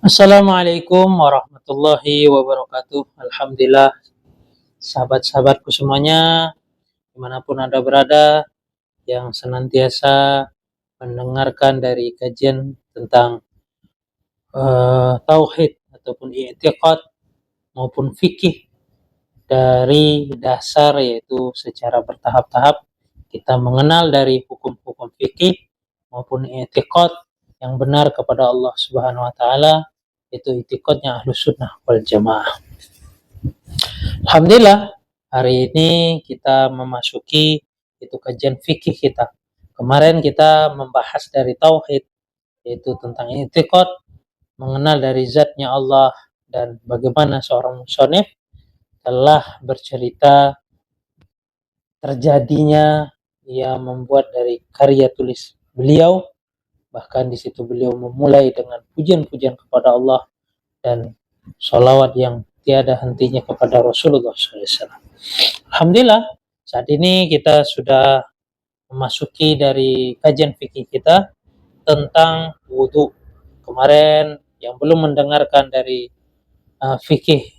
Assalamualaikum warahmatullahi wabarakatuh. Alhamdulillah, sahabat-sahabatku semuanya, dimanapun Anda berada, yang senantiasa mendengarkan dari kajian tentang tauhid ataupun i'tiqad maupun fikih dari dasar, yaitu secara bertahap-tahap kita mengenal dari hukum-hukum fikih maupun i'tiqad yang benar kepada Allah Subhanahu wa taala, itu i'tiqadnya Ahlus Sunnah wal Jamaah. Alhamdulillah, hari ini kita memasuki itu kajian fikih kita. Kemarin kita membahas dari tauhid, yaitu tentang i'tiqad, mengenal dari zatnya Allah, dan bagaimana seorang musannif telah bercerita terjadinya ia membuat dari karya tulis beliau, bahkan di situ beliau memulai dengan pujian-pujian kepada Allah dan sholawat yang tiada hentinya kepada Rasulullah SAW. Alhamdulillah, saat ini kita sudah memasuki dari kajian fikih kita tentang wudhu. Kemarin yang belum mendengarkan dari fikih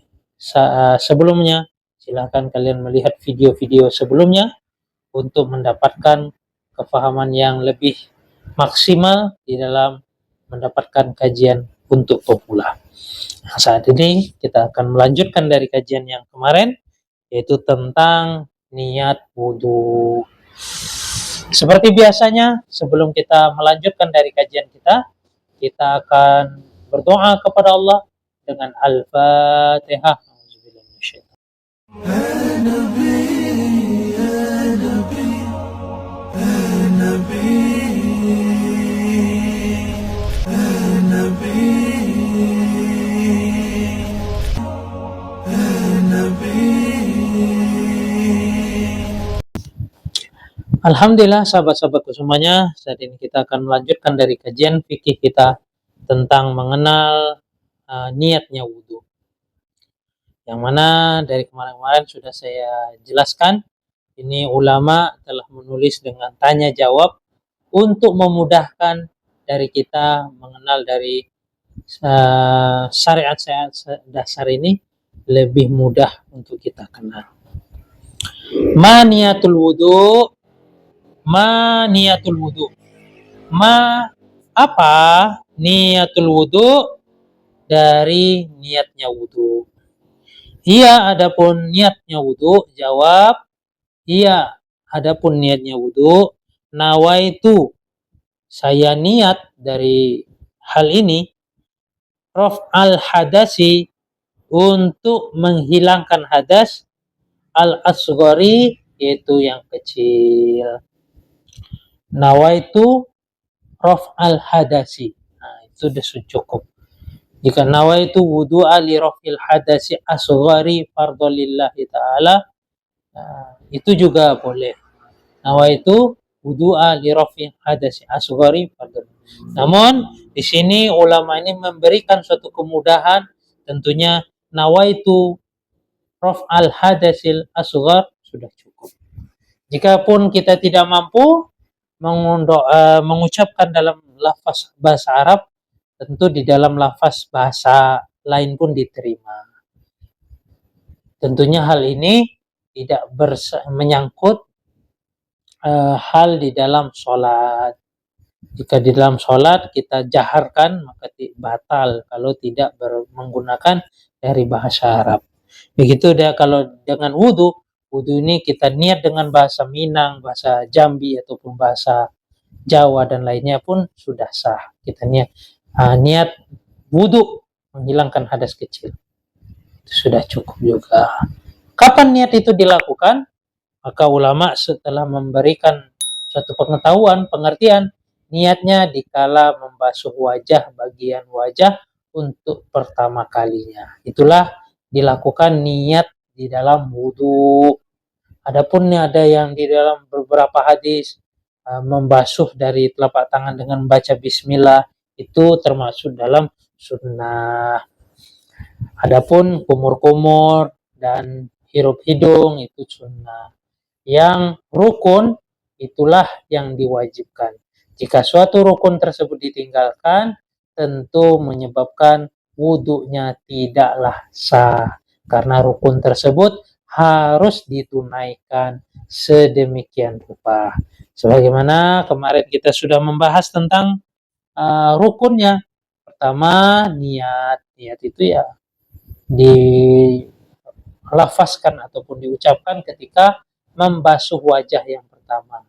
sebelumnya, silakan kalian melihat video-video sebelumnya untuk mendapatkan kefahaman yang lebih maksimal di dalam mendapatkan kajian untuk pemula. Nah, saat ini kita akan melanjutkan dari kajian yang kemarin, yaitu tentang niat wudhu. Seperti biasanya, sebelum kita melanjutkan dari kajian kita akan berdoa kepada Allah dengan Al-Fatihah. Alhamdulillah, sahabat-sahabatku semuanya, saat ini kita akan melanjutkan dari kajian fikih kita tentang mengenal niatnya wudhu. Yang mana dari kemarin-kemarin sudah saya jelaskan, ini ulama telah menulis dengan tanya jawab untuk memudahkan dari kita mengenal dari syariat-syariat dasar ini lebih mudah untuk kita kenal. Niatul wudhu, niatul wudhu. Apa niatul wudhu? Dari niatnya wudhu. Iya, adapun niatnya wudhu, jawab iya, adapun niatnya wudhu, nawaitu, saya niat dari hal ini, raf'al hadasi, untuk menghilangkan hadas, al-asghari, yaitu yang kecil. Nawaitu raf'al hadasi. Nah, itu sudah cukup. Jika nawaitu wudu'a li raf'il hadasi asghari fardholillahi ta'ala, itu juga boleh. Nawaitu wudu'a li raf'il hadasi asghari fardholillahi. Namun di sini ulama ini memberikan suatu kemudahan, tentunya nawaitu raf'al hadasil asghar sudah cukup. Jikapun kita tidak mampu mengucapkan dalam lafaz bahasa Arab, tentu di dalam lafaz bahasa lain pun diterima. Tentunya hal ini tidak menyangkut hal di dalam sholat. Jika di dalam sholat kita jaharkan, maka batal kalau tidak menggunakan dari bahasa Arab. Begitu dia kalau dengan wudhu ini kita niat dengan bahasa Minang, bahasa Jambi, ataupun bahasa Jawa dan lainnya pun sudah sah. Kita niat wudhu menghilangkan hadas kecil, itu sudah cukup juga. Kapan niat itu dilakukan? Maka ulama setelah memberikan suatu pengetahuan, pengertian, niatnya dikala membasuh wajah, bagian wajah untuk pertama kalinya. Itulah dilakukan niat di dalam wudhu. Adapun ada yang di dalam beberapa hadis membasuh dari telapak tangan dengan membaca bismillah, itu termasuk dalam sunnah. Adapun kumur-kumur dan hirup hidung itu sunnah. Yang rukun itulah yang diwajibkan. Jika suatu rukun tersebut ditinggalkan, tentu menyebabkan wudunya tidaklah sah. Karena rukun tersebut harus ditunaikan sedemikian rupa. Sebagaimana kemarin kita sudah membahas tentang rukunnya. Pertama, niat. Niat itu ya dilafazkan ataupun diucapkan ketika membasuh wajah yang pertama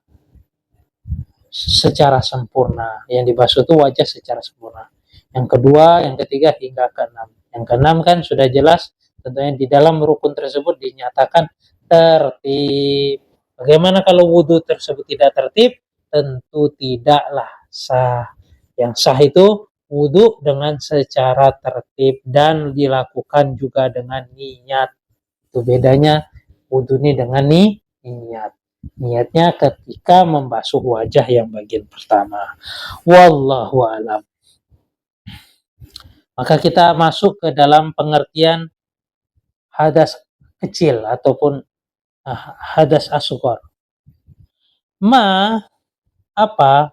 secara sempurna. Yang dibasuh itu wajah secara sempurna. Yang kedua, yang ketiga, hingga keenam. Yang keenam kan sudah jelas, tentunya di dalam rukun tersebut dinyatakan tertib. Bagaimana kalau wudhu tersebut tidak tertib? Tentu tidaklah sah. Yang sah itu wudhu dengan secara tertib dan dilakukan juga dengan niat. Itu bedanya wudhu ini dengan niat. Niatnya ketika membasuh wajah yang bagian pertama. Wallahu alam. Maka kita masuk ke dalam pengertian hadas kecil ataupun hadas asghar. Ma apa?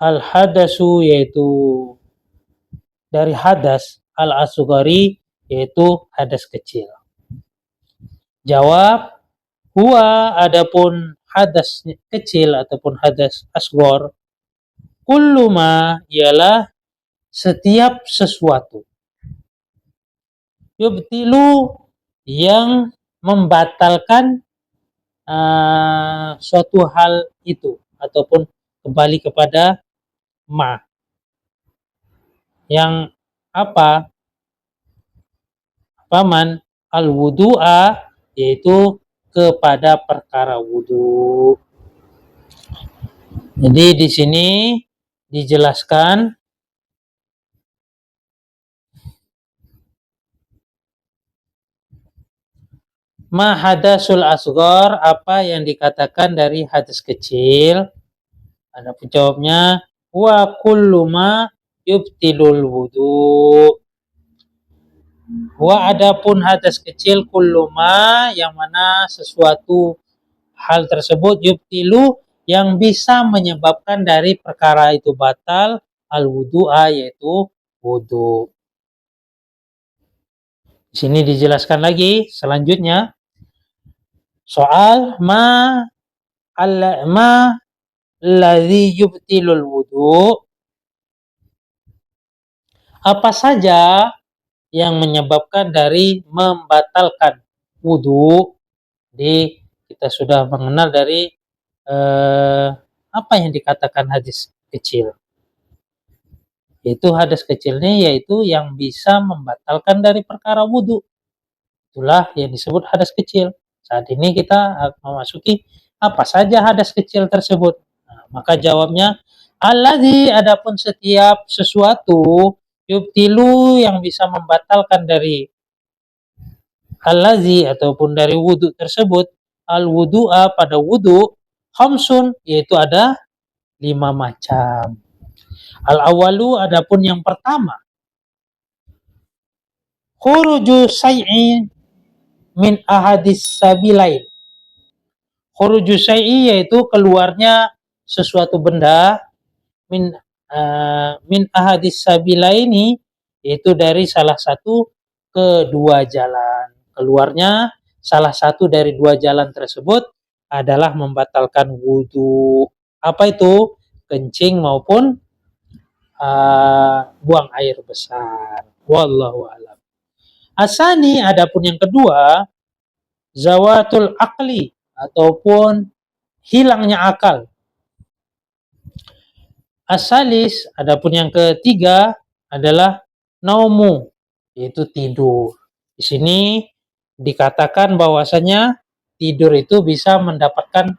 Al hadasu yaitu dari hadas, al asghari yaitu hadas kecil. Jawab, huwa adapun hadas kecil ataupun hadas asghar, kullu ma ialah setiap sesuatu yubtilu yang membatalkan suatu hal itu ataupun kembali kepada ma yang apa? Paman al wudu'a yaitu kepada perkara wudu. Jadi di sini dijelaskan ma hadasul asghar, apa yang dikatakan dari hadas kecil. Ada jawabnya wa kullu ma yubtilul wudu. Wa adapun hadas kecil kullu ma yang mana sesuatu hal tersebut yubtilu yang bisa menyebabkan dari perkara itu batal al wudu'a yaitu wudu. Di sini dijelaskan lagi selanjutnya soal ma alladzi yubtilul wudu, apa saja yang menyebabkan dari membatalkan wudu. Jadi kita sudah mengenal dari apa yang dikatakan hadis kecil. Yaitu hadas kecilnya yaitu yang bisa membatalkan dari perkara wudu. Itulah yang disebut hadas kecil. Saat ini kita memasuki apa saja hadas kecil tersebut. Nah, maka jawabnya alladzi adapun setiap sesuatu yubtilu yang bisa membatalkan dari alladzi ataupun dari wudu tersebut, al wudu'a pada wudu, khamsun yaitu ada 5 macam. Al awalu adapun yang pertama, khuruju syai'in min ahadis sabilain. Khuruju syai'i yaitu keluarnya sesuatu benda min ahadis sabilaini yaitu dari salah satu kedua jalan. Keluarnya salah satu dari dua jalan tersebut adalah membatalkan wudu. Apa itu? Kencing maupun buang air besar. Wallahu a'lam. Asani adapun yang kedua, zawatul akli ataupun hilangnya akal. Asalis adapun yang ketiga adalah naumu yaitu tidur. Di sini dikatakan bahwasanya tidur itu bisa mendapatkan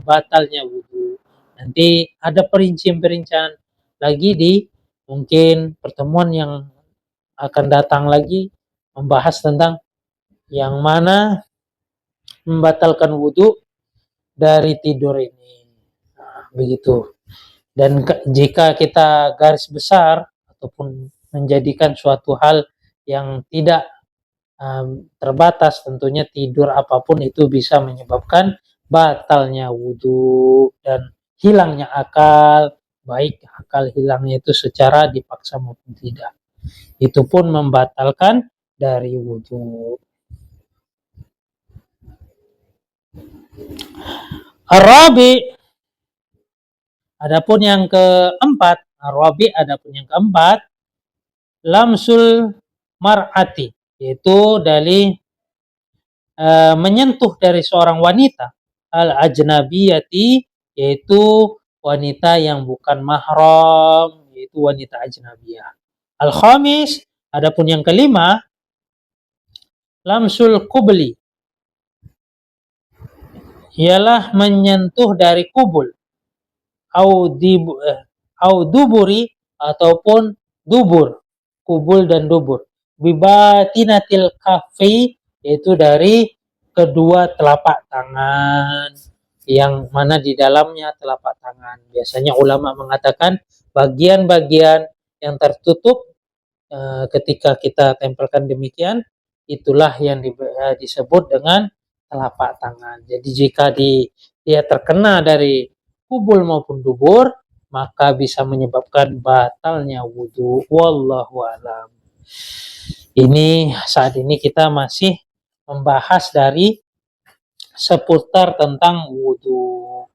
batalnya wudu. Nanti ada perincian-perincian lagi di mungkin pertemuan yang akan datang lagi membahas tentang yang mana membatalkan wudu dari tidur ini. Nah, begitu. Dan jika kita garis besar ataupun menjadikan suatu hal yang tidak terbatas, tentunya tidur apapun itu bisa menyebabkan batalnya wudu dan hilangnya akal, baik akal hilangnya itu secara dipaksa maupun tidak. Itu pun membatalkan dari wudhu. Arabi, adapun yang keempat, lamsul mar'ati, yaitu dari menyentuh dari seorang wanita, al-ajnabiyati, yaitu wanita yang bukan mahram, yaitu wanita ajnabiyah. Al-khamis, adapun yang kelima, lamsul qubli, ialah menyentuh dari kubul, au duburi, ataupun dubur, kubul dan dubur. Bibatinatil kafi, yaitu dari kedua telapak tangan, yang mana di dalamnya telapak tangan. Biasanya ulama mengatakan bagian-bagian yang tertutup ketika kita tempelkan demikian, itulah yang disebut dengan telapak tangan. Jadi jika dia terkena dari kubul maupun dubur, maka bisa menyebabkan batalnya wudhu. Wallahu a'lam. Ini saat ini kita masih membahas dari seputar tentang wudhu.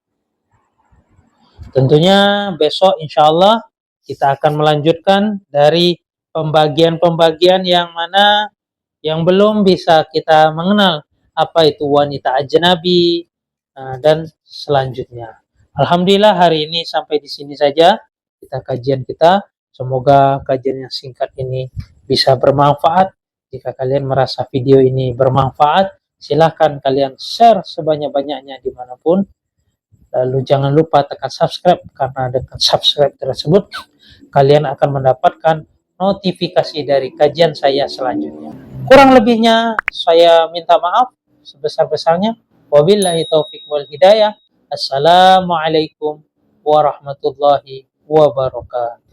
Tentunya besok insya Allah kita akan melanjutkan dari pembagian-pembagian yang mana yang belum bisa kita mengenal apa itu wanita ajnabi dan selanjutnya. Alhamdulillah hari ini sampai di sini saja kajian kita. Semoga kajian yang singkat ini bisa bermanfaat. Jika kalian merasa video ini bermanfaat, silahkan kalian share sebanyak-banyaknya dimanapun. Lalu jangan lupa tekan subscribe, karena dengan subscribe tersebut kalian akan mendapatkan notifikasi dari kajian saya selanjutnya. Kurang lebihnya saya minta maaf sebesar-besarnya. Wabillahi taufiq wal hidayah. Assalamualaikum warahmatullahi wabarakatuh.